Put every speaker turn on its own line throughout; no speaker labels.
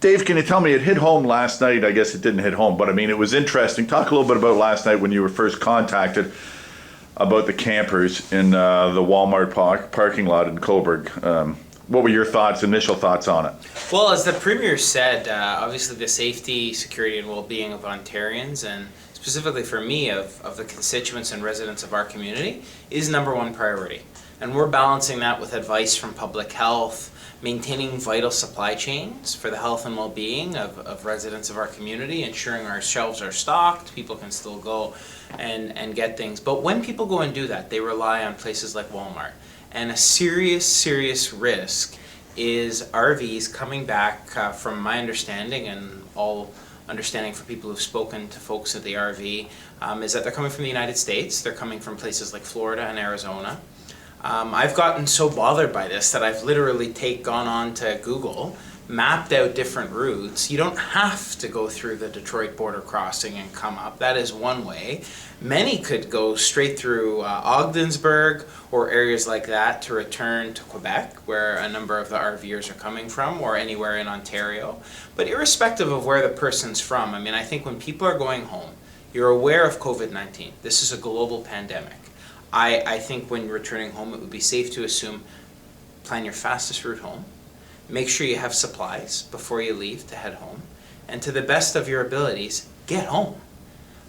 Dave, can you tell me, it hit home last night? I guess it didn't hit home, but I mean, it was interesting. Talk a little bit about last night when you were first contacted about the campers in the Walmart parking lot in Coburg. What were your thoughts, initial thoughts on it?
Well, as the Premier said, obviously the safety, security, and well-being of Ontarians, and specifically for me, of the constituents and residents of our community, is number one priority. And we're balancing that with advice from public health, maintaining vital supply chains for the health and well-being of residents of our community, ensuring our shelves are stocked, people can still go and get things. But when people go and do that, they rely on places like Walmart. And a serious risk is RVs coming back, from my understanding and all understanding for people who've spoken to folks at the RV, is that they're coming from the United States, they're coming from places like Florida and Arizona. I've gotten so bothered by this that I've literally gone on to Google, mapped out different routes. You don't have to go through the Detroit border crossing and come up. That is one way. Many could go straight through Ogdensburg or areas like that to return to Quebec, where a number of the RVers are coming from, or anywhere in Ontario. But irrespective of where the person's from, I mean, I think when people are going home, you're aware of COVID-19. This is a global pandemic. I think when returning home, it would be safe to assume, plan your fastest route home. Make sure you have supplies before you leave to head home. And to the best of your abilities, get home.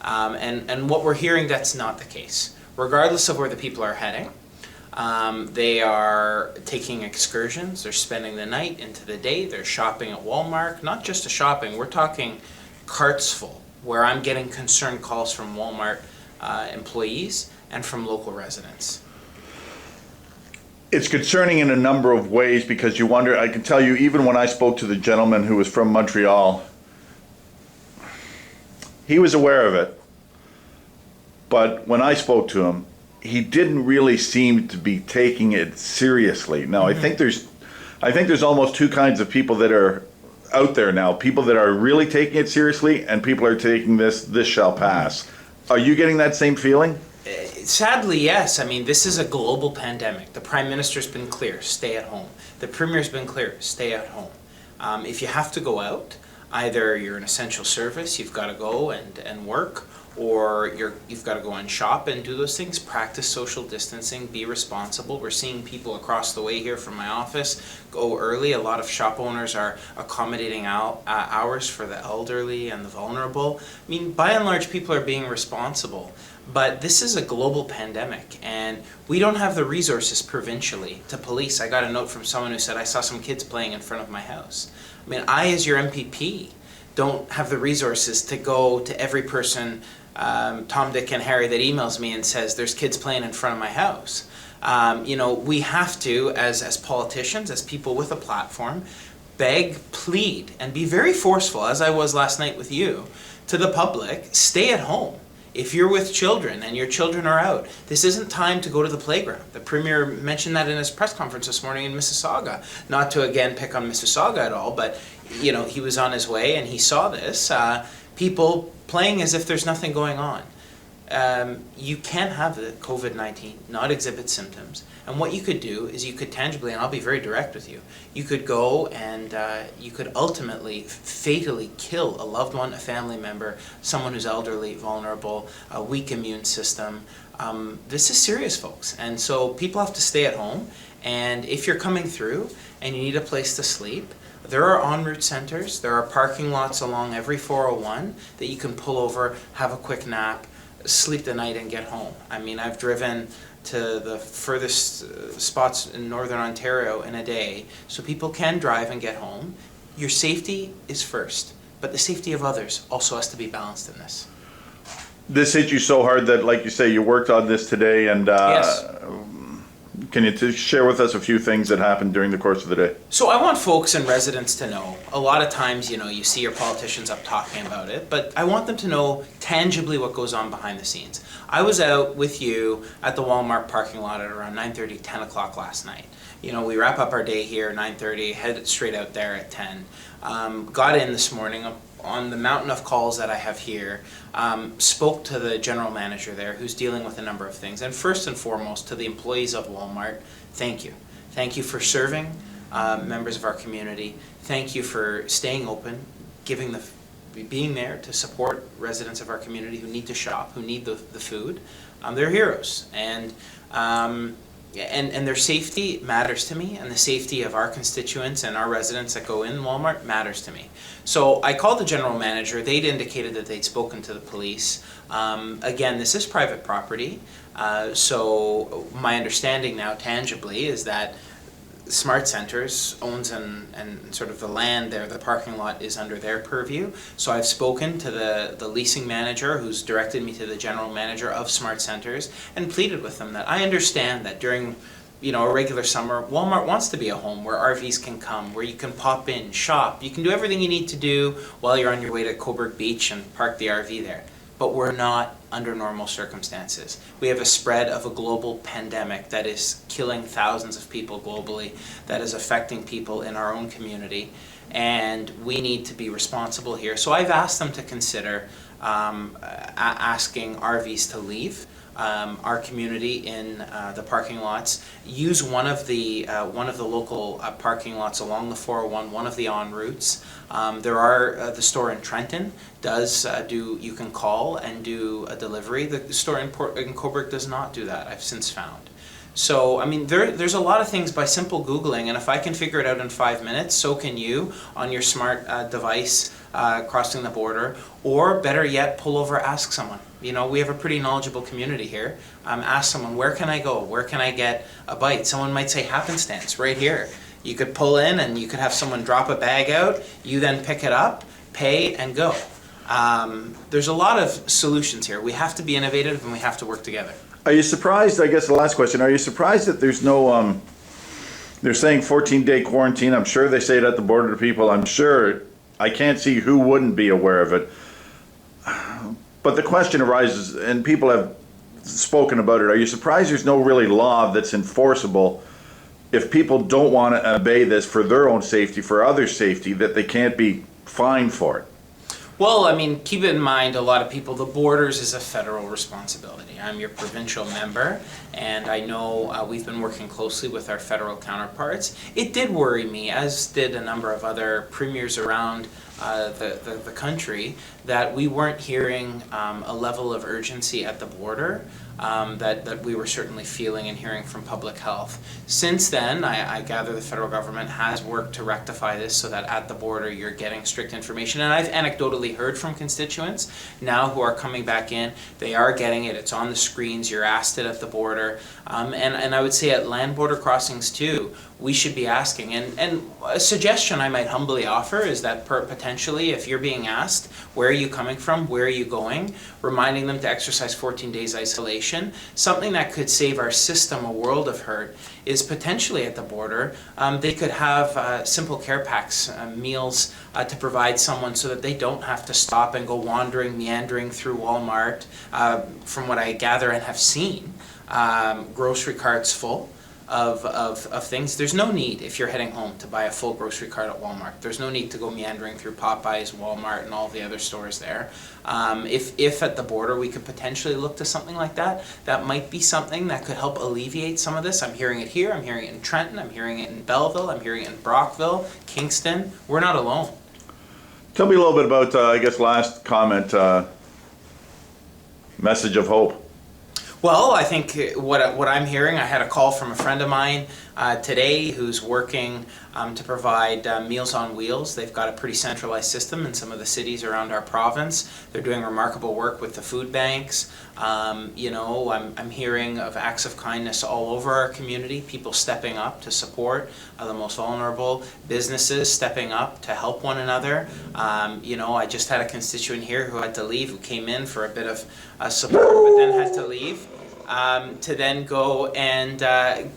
And what we're hearing, that's not the case. Regardless of where the people are heading, they are taking excursions, they're spending the night into the day, they're shopping at Walmart. Not just a shopping, we're talking carts full, where I'm getting concerned calls from Walmart employees and from local residents.
It's concerning in a number of ways because you wonder, I can tell you, even when I spoke to the gentleman who was from Montreal, he was aware of it. But when I spoke to him, he didn't really seem to be taking it seriously. Now, I think there's almost two kinds of people that are out there now. People that are really taking it seriously, and people are taking this shall pass. Are you getting that same feeling?
Sadly, yes. I mean, this is a global pandemic. The Prime Minister's been clear, stay at home. The Premier's been clear, stay at home. If you have to go out, either you're an essential service, you've got to go and work, or you've got to go and shop and do those things. Practice social distancing, be responsible. We're seeing people across the way here from my office go early. A lot of shop owners are accommodating hours for the elderly and the vulnerable. I mean, by and large, people are being responsible. But this is a global pandemic, and we don't have the resources provincially to police. I got a note from someone who said, I saw some kids playing in front of my house. I mean, I, as your MPP, don't have the resources to go to every person, Tom, Dick, and Harry, that emails me and says, there's kids playing in front of my house. We have to, as politicians, as people with a platform, beg, plead, and be very forceful, as I was last night with you, to the public, stay at home. If you're with children and your children are out, this isn't time to go to the playground. The Premier mentioned that in his press conference this morning in Mississauga. Not to again pick on Mississauga at all, but he was on his way and he saw this. People playing as if there's nothing going on. You can have the COVID-19, not exhibit symptoms. And what you could do is you could tangibly, and I'll be very direct with you, you could go and you could ultimately fatally kill a loved one, a family member, someone who's elderly, vulnerable, a weak immune system. This is serious, folks. And so people have to stay at home. And if you're coming through and you need a place to sleep, there are en route centers, there are parking lots along every 401 that you can pull over, have a quick nap, sleep the night and get home. I mean, I've driven to the furthest spots in Northern Ontario in a day, so people can drive and get home. Your safety is first, but the safety of others also has to be balanced in this.
This hit you so hard that, like you say, you worked on this today, and
Yes.
Can you share with us a few things that happened during the course of the day?
So I want folks and residents to know, a lot of times, you see your politicians up talking about it, but I want them to know tangibly what goes on behind the scenes. I was out with you at the Walmart parking lot at around 9:30, 10 o'clock last night. We wrap up our day here, 9:30, headed straight out there at 10. Got in this morning on the mountain of calls that I have here, spoke to the general manager there who's dealing with a number of things. And first and foremost, to the employees of Walmart, thank you. Thank you for serving members of our community, thank you for staying open, being there to support residents of our community who need to shop, who need the food. They're heroes, and their safety matters to me, and the safety of our constituents and our residents that go in Walmart matters to me. So I called the general manager. They'd indicated that they'd spoken to the police. Again, this is private property, so my understanding now tangibly is that Smart Centers owns and sort of the land there, the parking lot is under their purview. So I've spoken to the leasing manager, who's directed me to the general manager of Smart Centers, and pleaded with them that I understand that during a regular summer, Walmart wants to be a home where RVs can come, where you can pop in, shop, you can do everything you need to do while you're on your way to Cobourg Beach and park the RV there. But we're not under normal circumstances. We have a spread of a global pandemic that is killing thousands of people globally, that is affecting people in our own community, and we need to be responsible here. So I've asked them to consider asking RVs to leave our community in the parking lots, use one of the local parking lots along the 401, one of the en routes. There are the store in Trenton does you can call and do a delivery. The store in Cobourg does not do that, I've since found. So, I mean, there's a lot of things by simple Googling, and if I can figure it out in 5 minutes, so can you on your smart device crossing the border, or better yet, pull over, ask someone. We have a pretty knowledgeable community here. Ask someone, where can I go? Where can I get a bite? Someone might say happenstance right here. You could pull in and you could have someone drop a bag out, you then pick it up, pay, and go. There's a lot of solutions here. We have to be innovative and we have to work together.
Are you surprised, I guess the last question, are you surprised that there's no, they're saying 14-day quarantine, I'm sure they say it at the border to people, I'm sure, I can't see who wouldn't be aware of it. But the question arises, and people have spoken about it, are you surprised there's no really law that's enforceable if people don't want to obey this for their own safety, for others' safety, that they can't be fined for it?
Well, I mean, keep in mind, a lot of people, the borders is a federal responsibility. I'm your provincial member, and I know we've been working closely with our federal counterparts. It did worry me, as did a number of other premiers around the country, that we weren't hearing a level of urgency at the border that we were certainly feeling and hearing from public health. Since then, I gather the federal government has worked to rectify this so that at the border you're getting strict information. And I've anecdotally heard from constituents now who are coming back in, they are getting it, it's on the screens, you're asked it at the border. And I would say at land border crossings too, we should be asking. And a suggestion I might humbly offer is that potentially if you're being asked, where are you coming from, where are you going, reminding them to exercise 14 days isolation. Something that could save our system a world of hurt is potentially at the border, they could have simple care packs, meals to provide someone so that they don't have to stop and go wandering, meandering through Walmart. From what I gather and have seen, grocery carts full of things. There's no need, if you're heading home, to buy a full grocery cart at Walmart. There's no need to go meandering through Popeyes, Walmart, and all the other stores there. If at the border we could potentially look to something like that, that might be something that could help alleviate some of this. I'm hearing it here, I'm hearing it in Trenton, I'm hearing it in Belleville, I'm hearing it in Brockville, Kingston. We're not alone.
Tell me a little bit about, I guess, last comment, message of hope.
Well, I think what I'm hearing, I had a call from a friend of mine today who's working to provide Meals on Wheels. They've got a pretty centralized system in some of the cities around our province. They're doing remarkable work with the food banks. I'm hearing of acts of kindness all over our community, people stepping up to support the most vulnerable, businesses stepping up to help one another. I just had a constituent here who had to leave, who came in for a bit of support, but then had to leave to then go and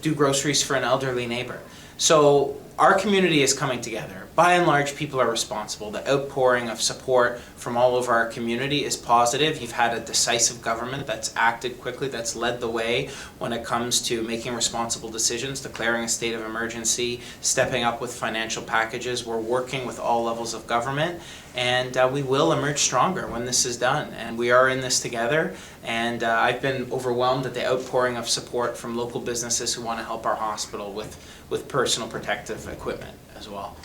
do groceries for an elderly neighbor. So our community is coming together. By and large, people are responsible. The outpouring of support from all over our community is positive. You've had a decisive government that's acted quickly, that's led the way when it comes to making responsible decisions, declaring a state of emergency, stepping up with financial packages. We're working with all levels of government, and we will emerge stronger when this is done. And we are in this together, and I've been overwhelmed at the outpouring of support from local businesses who want to help our hospital with with personal protective equipment as well.